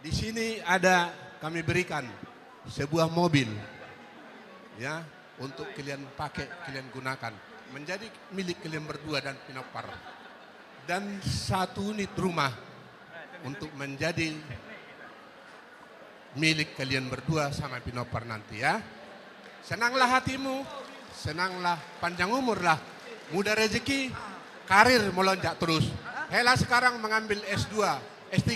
Di sini ada kami berikan sebuah mobil, ya, untuk kalian pakai, kalian gunakan, menjadi milik kalian berdua dan Pinopar. Dan 1 unit rumah untuk menjadi milik kalian berdua sama Pinopar nanti, ya. Senanglah hatimu, senanglah, panjang umurlah, muda rezeki, karir melonjak terus. Hela sekarang mengambil S2, S3,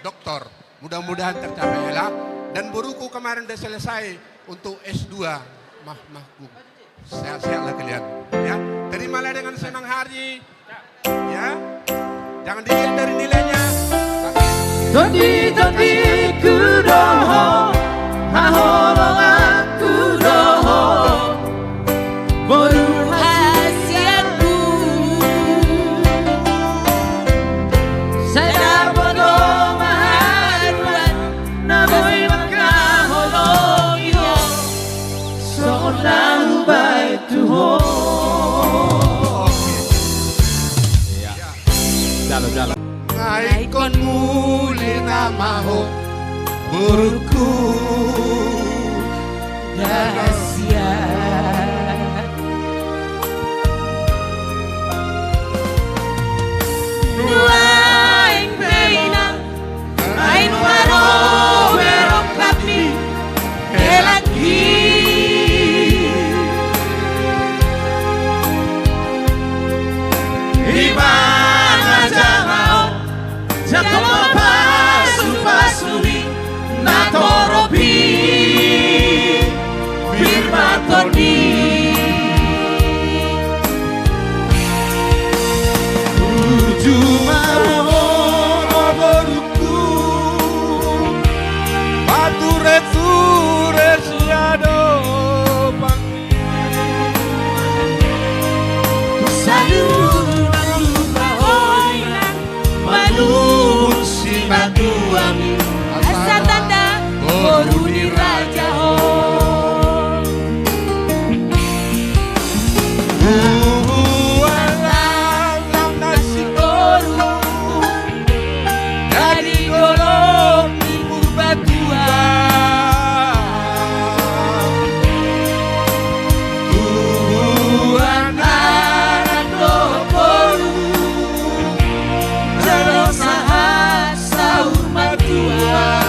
doktor. Mudah-mudahan tercapai Hela. Dan buruku kemarin udah selesai untuk S2. Mahku. Sehat-sehatlah kalian. Ya, terimalah dengan senang hati. Ya, jangan dilihat dari nilainya. Tadi kudoho, haholong aku doho, boru hasiatku. Saya bodoh maharuan, naboy makaholong iyo, seolah baik Tuhan. Ya. Jalan. Ikon muli namaho buruku rahasia. Nuaing peinang, ain waro werok kapi, elaki. Ibang ajamao, jakomo pasuri, natoropi, birmatoni. Ujumaro oboruku Bature siado pangi Salunan lupahoinan, malun si batuami, asa tanda boru di raja hon. Bualang nasi boru Dari golong di purbatuan, Tuhan anak boru, jalur sahat sahur matuan.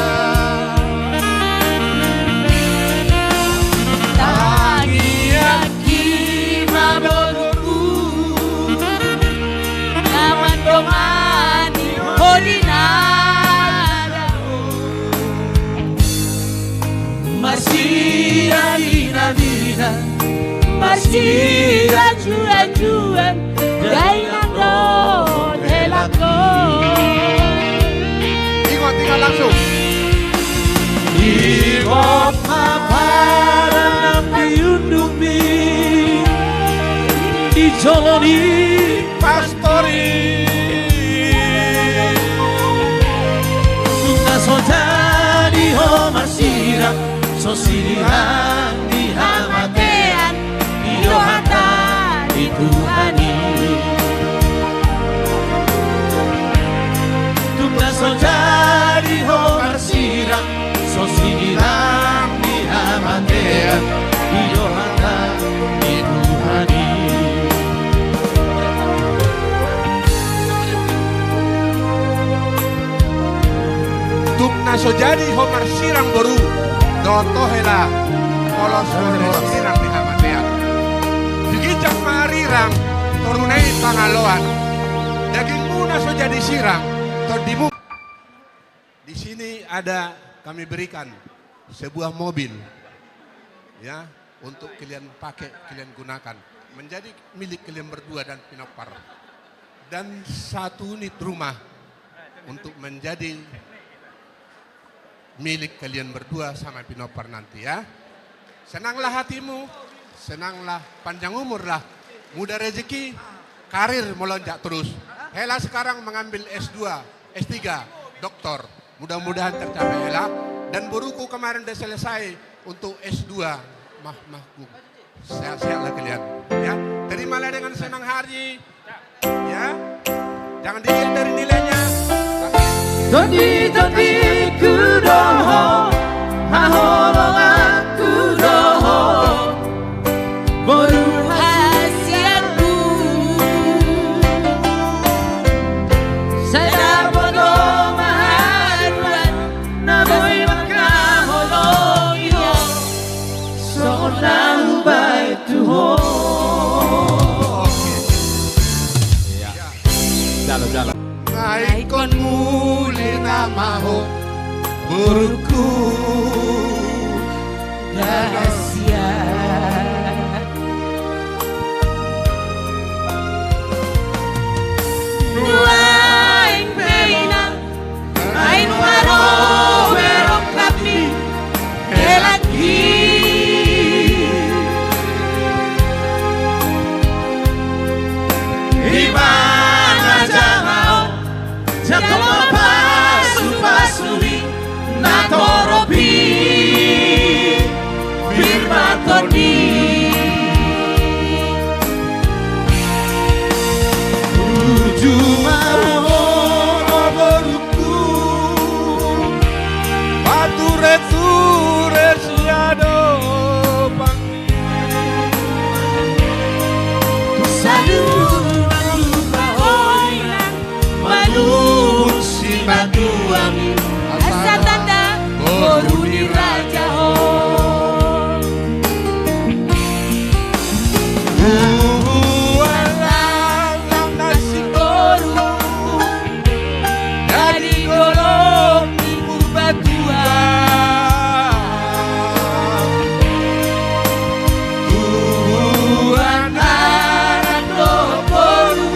Tangi aki maboruku, naman domani horinada. Masih ada vida, masih acuan, gainan don helakon. Tinggal langsung. Ikop paparan diundupi, dijoloni Pastori Tungga sojadi homar siram, sosirihan di hamatean, idohata di Tuhani. Tungga sojadi homar siram, sosirihan di hamatean, idohata di Tuhani. Tumna sojadi homar sirang boru Doto hela Polos sirang di hamatean Digijak marirang Torunai pangaloan Daging muna sojadi sirang Tordimu. Di sini ada kami berikan sebuah mobil, ya, untuk kalian pakai, kalian gunakan, menjadi milik kalian berdua dan Pinopar. Dan 1 unit rumah untuk menjadi milik kalian berdua sama Pinopar nanti, ya. Senanglah hatimu, senanglah, panjang umurlah, muda rezeki, karir melonjak terus. Hela sekarang mengambil S2, S3, doktor. Mudah-mudahan tercapai Hela. Dan buruku kemarin udah selesai untuk S2. Mahku. Sehat-sehatlah kalian. Ya, terimalah dengan senang hati. Ya, jangan dilihat dari nilainya. Todi kudoho Haholongan kudoho Boru hasiaku Saya bodo maharuan Naboy makaholong iyo Seorang baik Tuhan. Jalan. Ngaikon muli namaho Guruku Rahasia Nuaing peinang Ain waro werok kami Elaki Dimana jamao Jatuh pasu-pasuri Natoropi Birmatoni Ujumao oboruku Pature siado pangi Sadunan lupa oilang Maluhur si batu angin Asa tanda boru di raja hong Bualang nasi boru Dari golong timur batuan Tuhan anak boru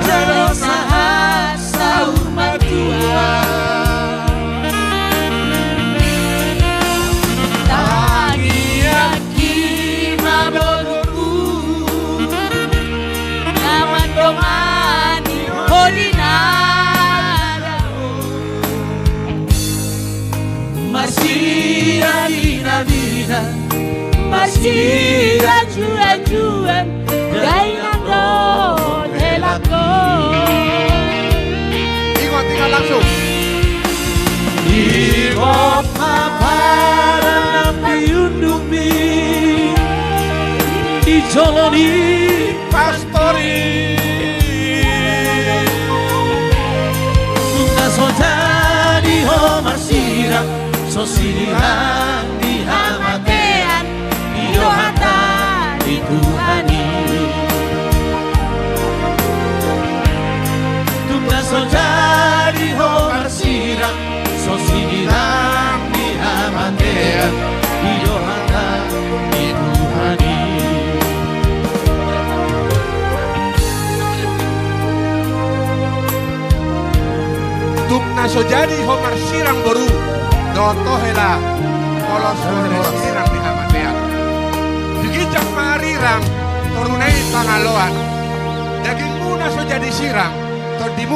Jalo sahat sahur matuan Tagi aki maboruku Naman domani holinara Masih adina-dina Masih ajuan-juan Gaingan don helako Ingat tinggal langsung Ikot paparan diundupi Dicoloni Pastori Tungga sojadi homar siram Sosilihan di hamatean Iyohata di Tuhani Tungga sojadi homar siram Sosilihan di hamatean Iyohata di Tuhani Tumna sojadi homar sirang boru Doto hela Polos homar sirang di hamatean Digijak marirang Torunai pangaloan Daging muna sojadi sirang Todimu